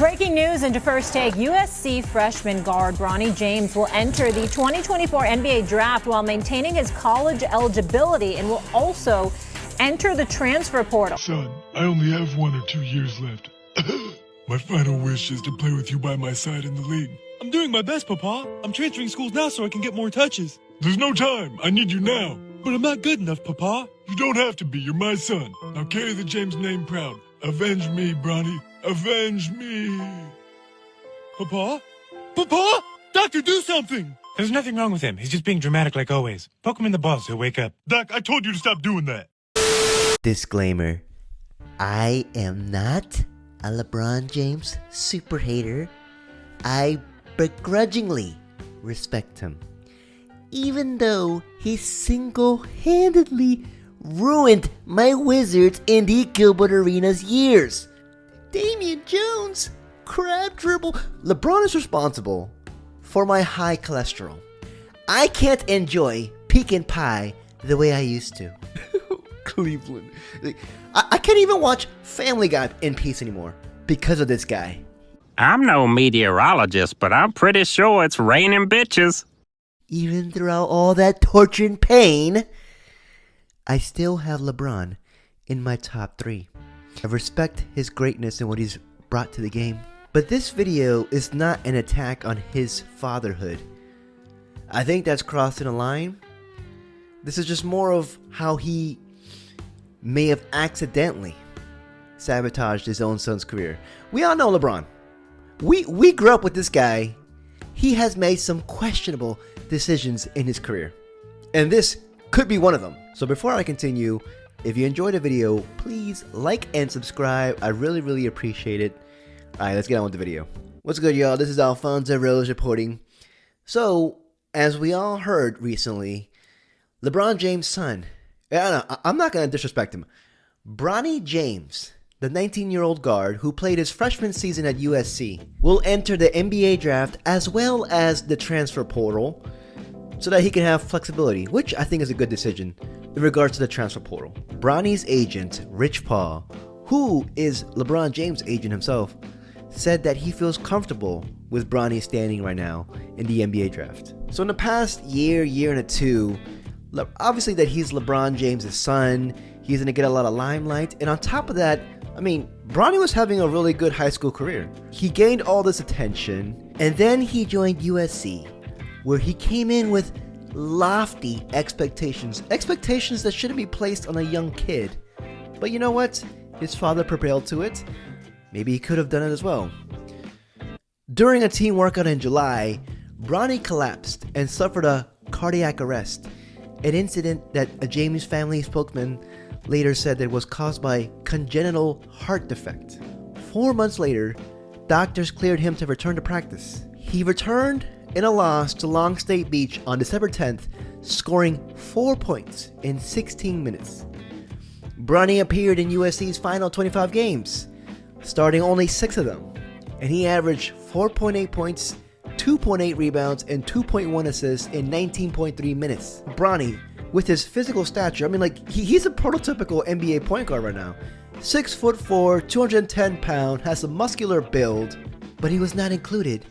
Breaking news into First Take. USC freshman guard Bronny James will enter the 2024 NBA draft while maintaining his college eligibility and will also enter the transfer portal. Son, I only have 1 or 2 years left. My final wish is to play with you by my side in the league. I'm doing my best, Papa. I'm transferring schools now so I can get more touches. There's no time. I need you now. But I'm not good enough, Papa. You don't have to be. You're my son. Now carry the James name proud. Avenge me, Bronny. Avenge me. Papa? Papa? Doctor, do something! There's nothing wrong with him. He's just being dramatic like always. Poke him in the balls, he'll wake up. Doc, I told you to stop doing that. Disclaimer. I am not a LeBron James super hater. I begrudgingly respect him, even though he single-handedly ruined my Wizards in the Gilbert Arenas years. Damian Jones, crab dribble. LeBron is responsible for my high cholesterol. I can't enjoy pecan pie the way I used to. Cleveland. I can't even watch Family Guy in peace anymore because of this guy. I'm no meteorologist, but I'm pretty sure it's raining bitches. Even throughout all that torture and pain, I still have LeBron in my top 3. I respect his greatness and what he's brought to the game. But this video is not an attack on his fatherhood. I think that's crossing a line. This is just more of how he may have accidentally sabotaged his own son's career. We all know LeBron. We grew up with this guy. He has made some questionable decisions in his career, and this could be one of them. So before I continue, if you enjoyed the video, please like and subscribe. I really appreciate it. Alright, let's get on with the video. What's good, y'all? This is Alfonso Rose reporting. So, as we all heard recently, LeBron James' son, I'm not going to disrespect him, Bronny James, the 19-year-old guard who played his freshman season at USC, will enter the NBA draft as well as the transfer portal so that he can have flexibility, which I think is a good decision in regards to the transfer portal. Bronny's agent, Rich Paul, who is LeBron James' agent himself, said that he feels comfortable with Bronny standing right now in the NBA draft. So in the past year and a two, obviously that he's LeBron James' son, he's going to get a lot of limelight, and on top of that, I mean, Bronny was having a really good high school career. He gained all this attention, and then he joined USC, where he came in with lofty expectations that shouldn't be placed on a young kid. But you know what? His father prevailed to it. Maybe he could have done it as well. During a team workout in July, Bronny collapsed and suffered a cardiac arrest, an incident that a James family spokesman later said that it was caused by congenital heart defect. 4 months later, doctors cleared him to return to practice. He returned in a loss to Long State Beach on December 10th, scoring 4 points in 16 minutes. Bronny appeared in USC's final 25 games, starting only 6 of them, and he averaged 4.8 points, 2.8 rebounds, and 2.1 assists in 19.3 minutes. Bronny, with his physical stature, I mean, like, he's a prototypical NBA point guard right now. 6'4", 210 pounds, has a muscular build, but he was not included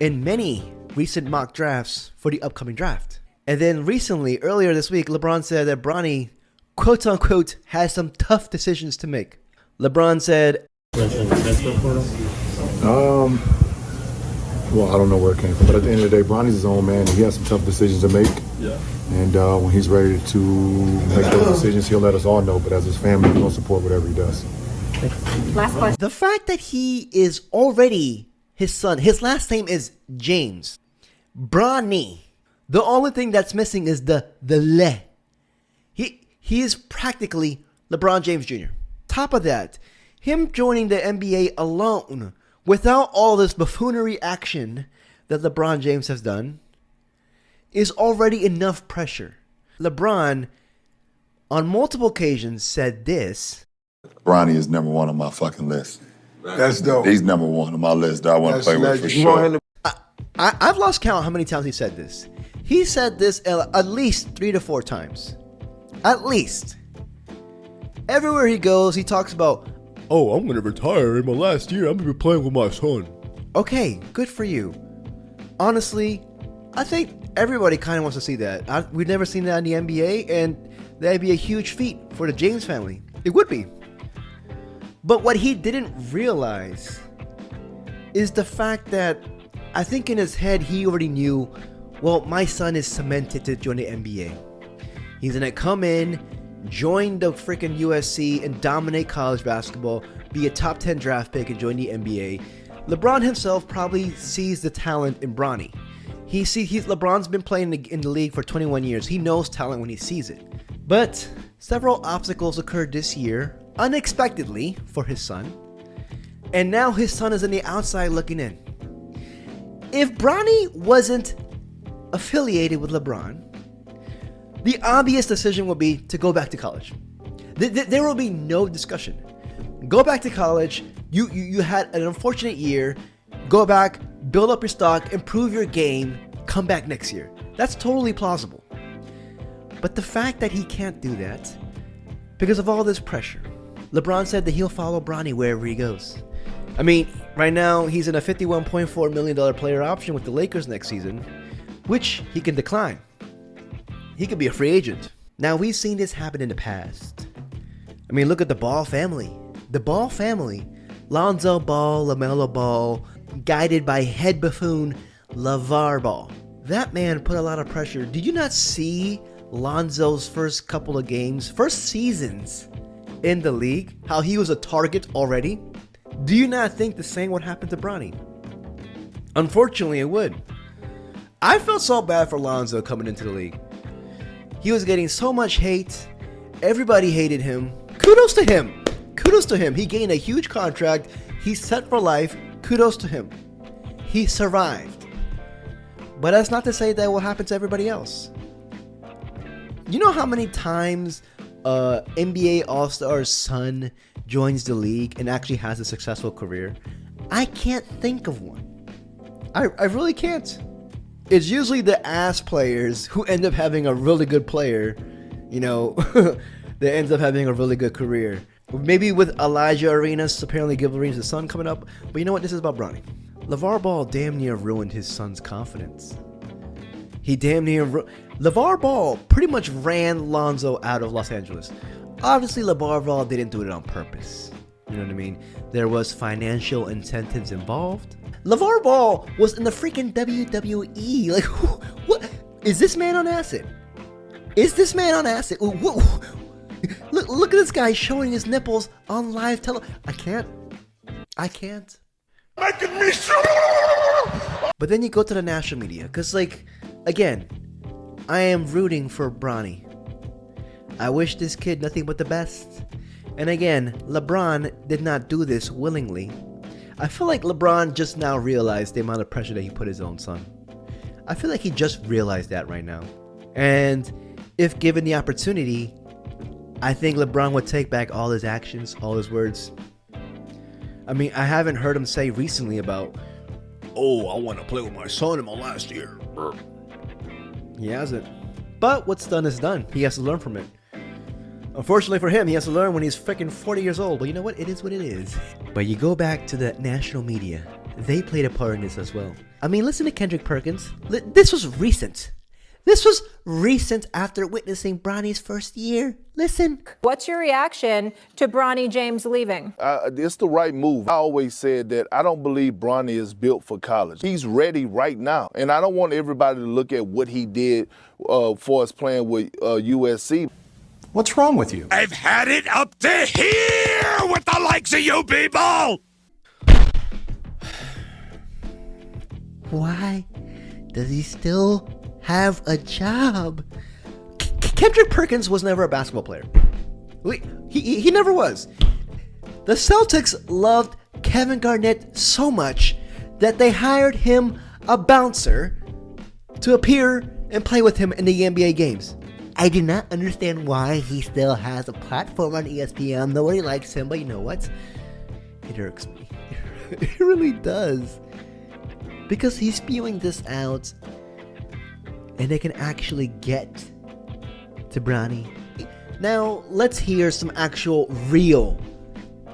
in many recent mock drafts for the upcoming draft. And then recently, earlier this week, LeBron said that Bronny, quote unquote, has some tough decisions to make. LeBron said, well, I don't know where it came from, but at the end of the day, Bronny's his own man, and he has some tough decisions to make. Yeah. And when he's ready to make those decisions, he'll let us all know. But as his family, we're going to support whatever he does. Last question. The fact that he is already his son, his last name is James. Bronny. The only thing that's missing is the le. He is practically LeBron James Jr. Top of that, him joining the NBA alone, without all this buffoonery action that LeBron James has done, is already enough pressure. LeBron, on multiple occasions, said this. Bronny is number 1 on my fucking list. That's dope. He's number 1 on my list that I want to play with for sure. I've lost count how many times he said this. He said this at least 3 to 4 times. At least. Everywhere he goes, he talks about, oh, I'm going to retire in my last year. I'm going to be playing with my son. Okay, good for you. Honestly, I think everybody kind of wants to see that. We've never seen that in the NBA, and that'd be a huge feat for the James family. It would be. But what he didn't realize is the fact that I think in his head he already knew, well, my son is cemented to join the NBA. He's going to come in, join the freaking USC, and dominate college basketball, be a top 10 draft pick, and join the NBA. LeBron himself probably sees the talent in Bronny. LeBron's been playing in the league for 21 years. He knows talent when he sees it. But several obstacles occurred this year, unexpectedly, for his son. And now his son is on the outside looking in. If Bronny wasn't affiliated with LeBron, the obvious decision would be to go back to college. There will be no discussion. Go back to college. You had an unfortunate year. Go back, build up your stock, improve your game, come back next year. That's totally plausible. But the fact that he can't do that because of all this pressure. LeBron said that he'll follow Bronny wherever he goes. I mean, right now he's in a $51.4 million player option with the Lakers next season, which he can decline. He could be a free agent. Now, we've seen this happen in the past. I mean, look at the Ball family. The Ball family, Lonzo Ball, LaMelo Ball, guided by head buffoon LeVar Ball. That man put a lot of pressure. Did you not see Lonzo's first couple of games, first seasons in the league, how he was a target already? Do you not think the same would happen to Bronny? Unfortunately, it would. I felt so bad for Lonzo coming into the league. He was getting so much hate. Everybody hated him. Kudos to him. Kudos to him. He gained a huge contract. He's set for life. Kudos to him. He survived. But that's not to say that will happen to everybody else. You know how many times NBA All-Star's son joins the league and actually has a successful career? I can't think of one. I really can't. It's usually the ass players who end up having a really good player, that ends up having a really good career. Maybe with Elijah Arenas, apparently Gil Arenas' son coming up. But you know what? This is about Bronny. LeVar Ball damn near ruined his son's confidence. LeVar Ball pretty much ran Lonzo out of Los Angeles. Obviously, LeVar Ball didn't do it on purpose. You know what I mean? There was financial incentives involved. LeVar Ball was in the freaking WWE. Like, what? Is this man on acid? Is this man on acid? Look at this guy showing his nipples on live television. I can't. Making me sure. But then you go to the national media, because, again, I am rooting for Bronny. I wish this kid nothing but the best. And again, LeBron did not do this willingly. I feel like LeBron just now realized the amount of pressure that he put his own son. I feel like he just realized that right now. And if given the opportunity, I think LeBron would take back all his actions, all his words. I mean, I haven't heard him say recently about, oh, I want to play with my son in my last year. He hasn't. But what's done is done. He has to learn from it. Unfortunately for him, he has to learn when he's freaking 40 years old. But you know what? It is what it is. But you go back to the national media. They played a part in this as well. I mean, listen to Kendrick Perkins. This was recent. This was recent after witnessing Bronny's first year. Listen. What's your reaction to Bronny James leaving? It's the right move. I always said that I don't believe Bronny is built for college. He's ready right now. And I don't want everybody to look at what he did for us playing with USC. What's wrong with you? I've had it up to here with the likes of you people! Why does he still have a job? Kendrick Perkins was never a basketball player. He never was. The Celtics loved Kevin Garnett so much that they hired him a bouncer to appear and play with him in the NBA games. I do not understand why he still has a platform on ESPN. Nobody likes him, but you know what? It irks me. It really does. Because he's spewing this out and they can actually get to Bronny. Now, let's hear some actual real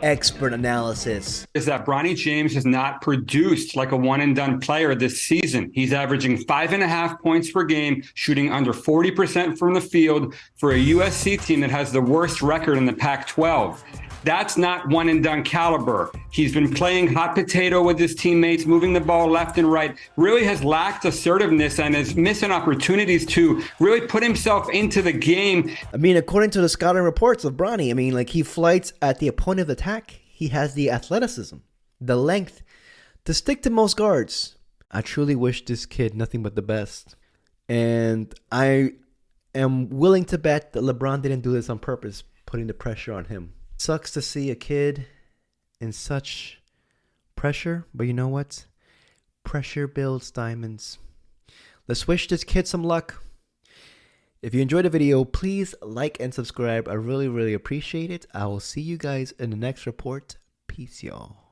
expert analysis. Is that Bronny James has not produced like a one-and-done player this season. He's averaging 5.5 points per game, shooting under 40% from the field for a USC team that has the worst record in the Pac-12. That's not one-and-done caliber. He's been playing hot potato with his teammates, moving the ball left and right, really has lacked assertiveness and is missing opportunities to really put himself into the game. I mean, according to the scouting reports of Bronny, I mean, like, he flights at the point of attack. He has the athleticism, the length to stick to most guards. I truly wish this kid nothing but the best. And I am willing to bet that LeBron didn't do this on purpose, putting the pressure on him. Sucks to see a kid in such pressure, but you know what? Pressure builds diamonds. Let's wish this kid some luck. If you enjoyed the video, please like and subscribe. I really, really appreciate it. I will see you guys in the next report. Peace, y'all.